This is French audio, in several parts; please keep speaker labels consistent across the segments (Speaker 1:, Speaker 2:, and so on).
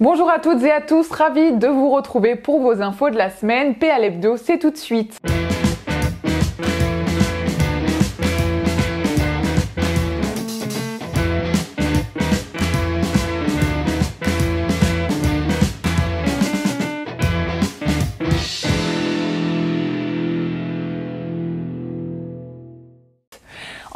Speaker 1: Bonjour à toutes et à tous, ravi de vous retrouver pour vos infos de la semaine. PA l'Hebdo, c'est tout de suite.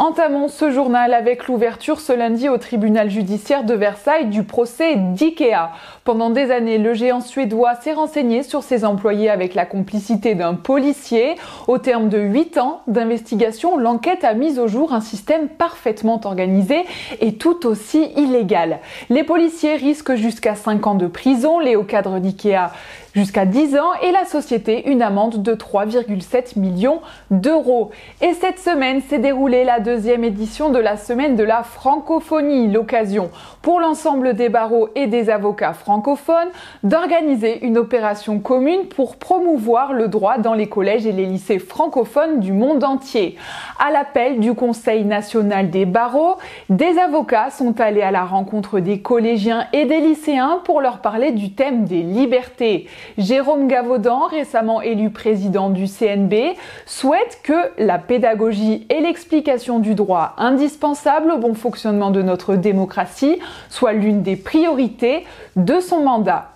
Speaker 1: Entamons ce journal avec l'ouverture ce lundi au tribunal judiciaire de Versailles du procès d'IKEA. Pendant des années, le géant suédois s'est renseigné sur ses employés avec la complicité d'un policier. Au terme de 8 ans d'investigation, l'enquête a mis au jour un système parfaitement organisé et tout aussi illégal. Les policiers risquent jusqu'à 5 ans de prison, les hauts cadres d'IKEA jusqu'à 10 ans et la société une amende de 3,7 millions d'euros. Et cette semaine s'est déroulée la deuxième édition de la semaine de la francophonie, l'occasion pour l'ensemble des barreaux et des avocats francophones d'organiser une opération commune pour promouvoir le droit dans les collèges et les lycées francophones du monde entier. À l'appel du Conseil national des barreaux, des avocats sont allés à la rencontre des collégiens et des lycéens pour leur parler du thème des libertés. Jérôme Gavaudan, récemment élu président du CNB, souhaite que la pédagogie et l'explication du droit indispensable au bon fonctionnement de notre démocratie soit l'une des priorités de son mandat.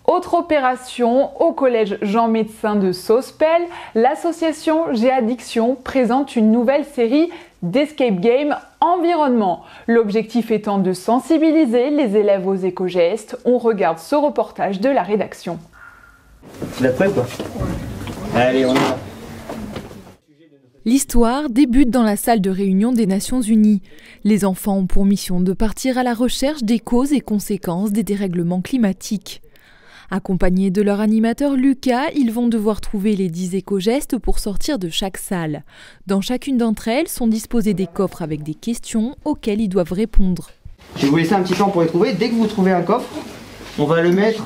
Speaker 1: Autre opération, au collège Jean Médecin de Sospel, l'association G-Addiction présente une nouvelle série d'escape game environnement. L'objectif étant de sensibiliser les élèves aux éco-gestes. On regarde ce reportage de la rédaction.
Speaker 2: Tu l'as prêt ou pas? Allez, on y va.
Speaker 3: L'histoire débute dans la salle de réunion des Nations Unies. Les enfants ont pour mission de partir à la recherche des causes et conséquences des dérèglements climatiques. Accompagnés de leur animateur Lucas, ils vont devoir trouver les 10 éco-gestes pour sortir de chaque salle. Dans chacune d'entre elles sont disposés des coffres avec des questions auxquelles ils doivent répondre.
Speaker 2: Je vais vous laisser un petit plan pour les trouver. Dès que vous trouvez un coffre, on va le mettre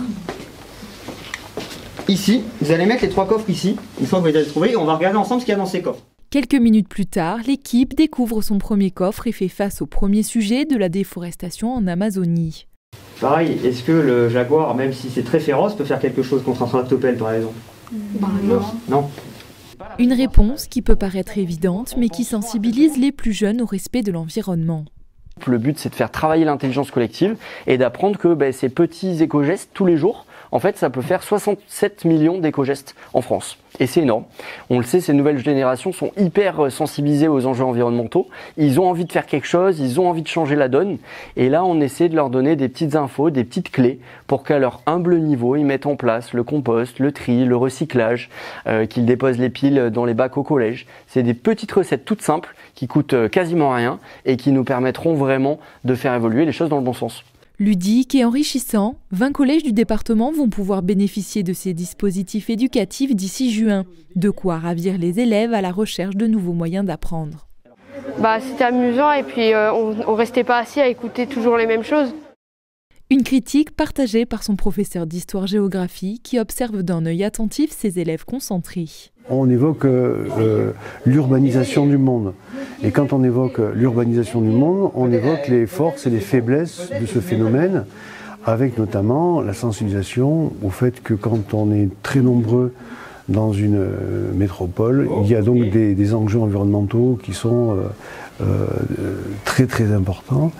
Speaker 2: ici. Vous allez mettre les 3 coffres ici, une fois que vous les avez trouvés, et on va regarder ensemble ce qu'il y a dans ces coffres.
Speaker 3: Quelques minutes plus tard, l'équipe découvre son premier coffre et fait face au premier sujet de la déforestation en Amazonie.
Speaker 2: Pareil, est-ce que le jaguar, même si c'est très féroce, peut faire quelque chose contre un tractopelle par exemple? Non.
Speaker 3: Une réponse qui peut paraître évidente, mais qui sensibilise les plus jeunes au respect de l'environnement.
Speaker 4: Le but, c'est de faire travailler l'intelligence collective et d'apprendre que ces petits éco-gestes, tous les jours, en fait, ça peut faire 67 millions d'éco-gestes en France. Et c'est énorme. On le sait, ces nouvelles générations sont hyper sensibilisées aux enjeux environnementaux. Ils ont envie de faire quelque chose, ils ont envie de changer la donne. Et là, on essaie de leur donner des petites infos, des petites clés pour qu'à leur humble niveau, ils mettent en place le compost, le tri, le recyclage, qu'ils déposent les piles dans les bacs au collège. C'est des petites recettes toutes simples qui coûtent quasiment rien et qui nous permettront vraiment de faire évoluer les choses dans le bon sens.
Speaker 3: Ludique et enrichissant, 20 collèges du département vont pouvoir bénéficier de ces dispositifs éducatifs d'ici juin. De quoi ravir les élèves à la recherche de nouveaux moyens d'apprendre.
Speaker 5: C'était amusant et puis on restait pas assis à écouter toujours les mêmes choses.
Speaker 3: Une critique partagée par son professeur d'histoire-géographie qui observe d'un œil attentif ses élèves concentrés.
Speaker 6: On évoque l'urbanisation du monde. Et quand on évoque l'urbanisation du monde, on évoque les forces et les faiblesses de ce phénomène, avec notamment la sensibilisation au fait que quand on est très nombreux dans une métropole, il y a donc des enjeux environnementaux qui sont très très importants,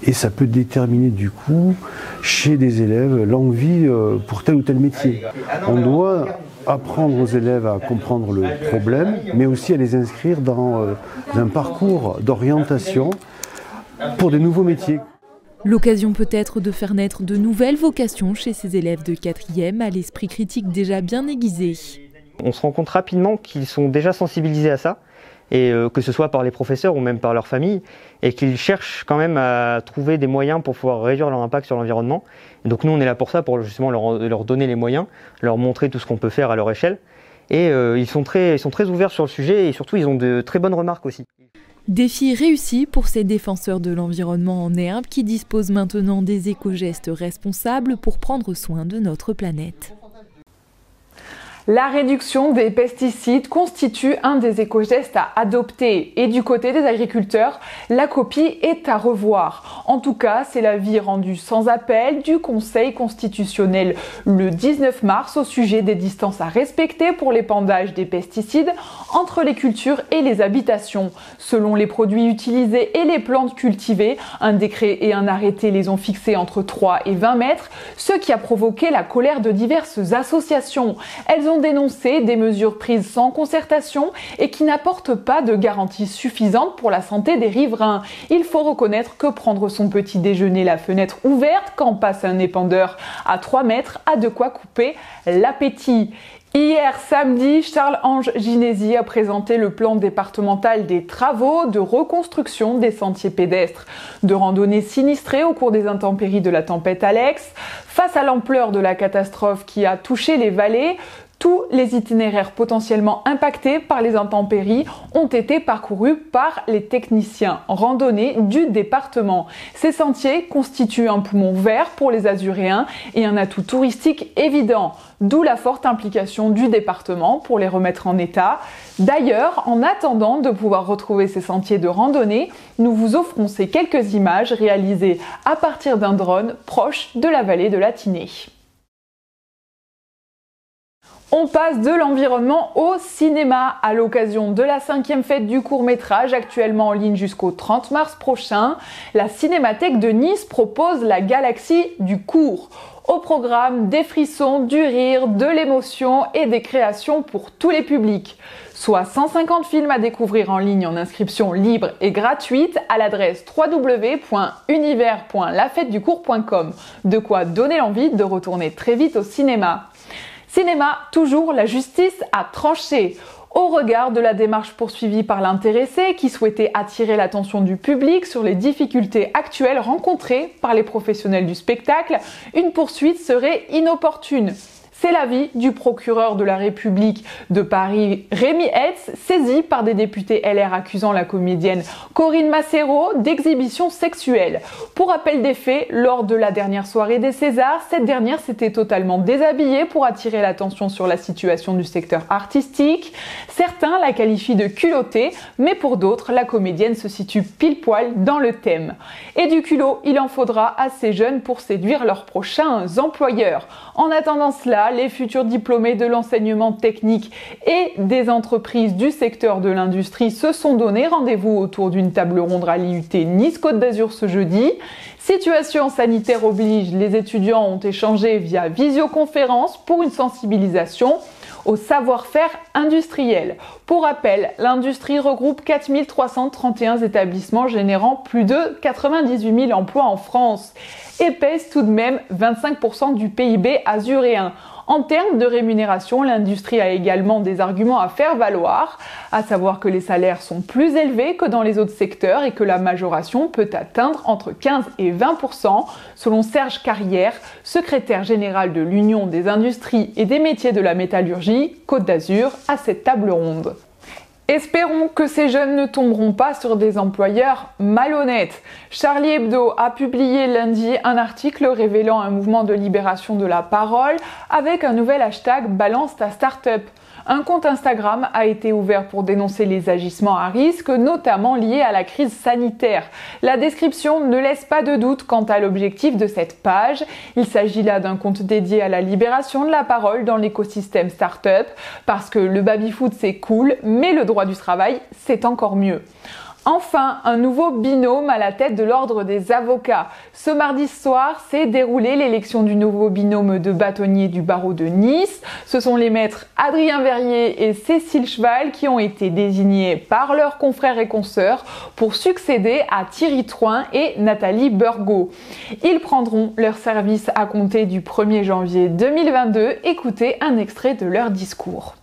Speaker 6: et ça peut déterminer du coup chez des élèves l'envie pour tel ou tel métier. On doit apprendre aux élèves à comprendre le problème, mais aussi à les inscrire dans un parcours d'orientation pour de nouveaux métiers.
Speaker 3: L'occasion peut-être de faire naître de nouvelles vocations chez ces élèves de 4e à l'esprit critique déjà bien aiguisé.
Speaker 7: On se rend compte rapidement qu'ils sont déjà sensibilisés à ça, et que ce soit par les professeurs ou même par leur famille, et qu'ils cherchent quand même à trouver des moyens pour pouvoir réduire leur impact sur l'environnement. Et donc nous on est là pour ça, pour justement leur donner les moyens, leur montrer tout ce qu'on peut faire à leur échelle. Et ils sont très ouverts sur le sujet, et surtout ils ont de très bonnes remarques aussi.
Speaker 3: Défi réussi pour ces défenseurs de l'environnement en herbe qui disposent maintenant des éco-gestes responsables pour prendre soin de notre planète.
Speaker 1: La réduction des pesticides constitue un des éco-gestes à adopter et du côté des agriculteurs, la copie est à revoir. En tout cas, c'est l'avis rendu sans appel du Conseil constitutionnel le 19 mars au sujet des distances à respecter pour l'épandage des pesticides entre les cultures et les habitations. Selon les produits utilisés et les plantes cultivées, un décret et un arrêté les ont fixés entre 3 et 20 mètres, ce qui a provoqué la colère de diverses associations. Elles ont dénoncé des mesures prises sans concertation et qui n'apportent pas de garantie suffisante pour la santé des riverains. Il faut reconnaître que prendre son petit déjeuner la fenêtre ouverte quand passe un épandeur à 3 mètres a de quoi couper l'appétit. Hier samedi, Charles-Ange Ginésy a présenté le plan départemental des travaux de reconstruction des sentiers pédestres, de randonnées sinistrées au cours des intempéries de la tempête Alex. Face à l'ampleur de la catastrophe qui a touché les vallées, tous les itinéraires potentiellement impactés par les intempéries ont été parcourus par les techniciens randonnées du département. Ces sentiers constituent un poumon vert pour les Azuréens et un atout touristique évident, d'où la forte implication du département pour les remettre en état. D'ailleurs, en attendant de pouvoir retrouver ces sentiers de randonnée, nous vous offrons ces quelques images réalisées à partir d'un drone proche de la vallée de la Tinée. On passe de l'environnement au cinéma à l'occasion de la 5e fête du court-métrage actuellement en ligne jusqu'au 30 mars prochain. La Cinémathèque de Nice propose la galaxie du court. Au programme, des frissons, du rire, de l'émotion et des créations pour tous les publics. Soit 150 films à découvrir en ligne en inscription libre et gratuite à l'adresse www.univers.lafeteducourt.com. De quoi donner l'envie de retourner très vite au cinéma. Cinéma, toujours, la justice a tranché. Au regard de la démarche poursuivie par l'intéressé qui souhaitait attirer l'attention du public sur les difficultés actuelles rencontrées par les professionnels du spectacle, une poursuite serait inopportune. C'est l'avis du procureur de la République de Paris, Rémi Hetz, saisi par des députés LR accusant la comédienne Corinne Massero d'exhibition sexuelle. Pour rappel des faits, lors de la dernière soirée des Césars, cette dernière s'était totalement déshabillée pour attirer l'attention sur la situation du secteur artistique. Certains la qualifient de culottée, mais pour d'autres, la comédienne se situe pile poil dans le thème. Et du culot, il en faudra à ces jeunes pour séduire leurs prochains employeurs. En attendant cela, les futurs diplômés de l'enseignement technique et des entreprises du secteur de l'industrie se sont donné rendez-vous autour d'une table ronde à l'IUT Nice-Côte d'Azur ce jeudi. Situation sanitaire oblige, les étudiants ont échangé via visioconférence pour une sensibilisation au savoir-faire industriel. Pour rappel, l'industrie regroupe 4331 établissements générant plus de 98 000 emplois en France et pèse tout de même 25% du PIB azuréen. En termes de rémunération, l'industrie a également des arguments à faire valoir, à savoir que les salaires sont plus élevés que dans les autres secteurs et que la majoration peut atteindre entre 15 et 20%, selon Serge Carrière, secrétaire général de l'Union des industries et des métiers de la métallurgie, Côte d'Azur, à cette table ronde. Espérons que ces jeunes ne tomberont pas sur des employeurs malhonnêtes. Charlie Hebdo a publié lundi un article révélant un mouvement de libération de la parole avec un nouvel hashtag « Balance ta start-up ». Un compte Instagram a été ouvert pour dénoncer les agissements à risque, notamment liés à la crise sanitaire. La description ne laisse pas de doute quant à l'objectif de cette page. Il s'agit là d'un compte dédié à la libération de la parole dans l'écosystème start-up, parce que le baby-foot c'est cool, mais le droit du travail c'est encore mieux. Enfin, un nouveau binôme à la tête de l'ordre des avocats. Ce mardi soir s'est déroulée l'élection du nouveau binôme de bâtonniers du barreau de Nice. Ce sont les maîtres Adrien Verrier et Cécile Cheval qui ont été désignés par leurs confrères et consoeurs pour succéder à Thierry Troin et Nathalie Burgot. Ils prendront leur service à compter du 1er janvier 2022. Écoutez un extrait de leur discours.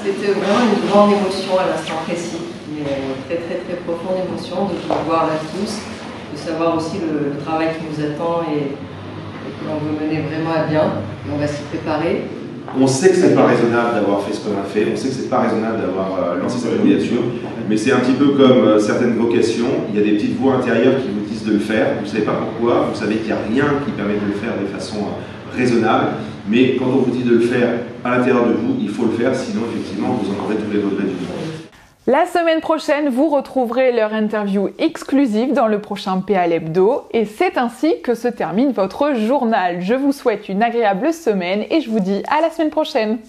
Speaker 8: C'était vraiment une grande émotion à l'instant précis. Une très profonde émotion de vous voir là tous, de savoir aussi le travail qui nous attend et que l'on veut mener vraiment à bien, et on va s'y préparer.
Speaker 9: On sait que c'est pas raisonnable d'avoir fait ce qu'on a fait, on sait que c'est pas raisonnable d'avoir lancé cette candidature, mais c'est un petit peu comme certaines vocations, il y a des petites voix intérieures qui vous disent de le faire, vous ne savez pas pourquoi, vous savez qu'il n'y a rien qui permet de le faire de façon raisonnable, Mais quand on vous dit de le faire à l'intérieur de vous, il faut le faire, sinon effectivement vous en aurez tous les regrets du monde.
Speaker 1: La semaine prochaine, vous retrouverez leur interview exclusive dans le prochain PA Hebdo. Et c'est ainsi que se termine votre journal. Je vous souhaite une agréable semaine et je vous dis à la semaine prochaine.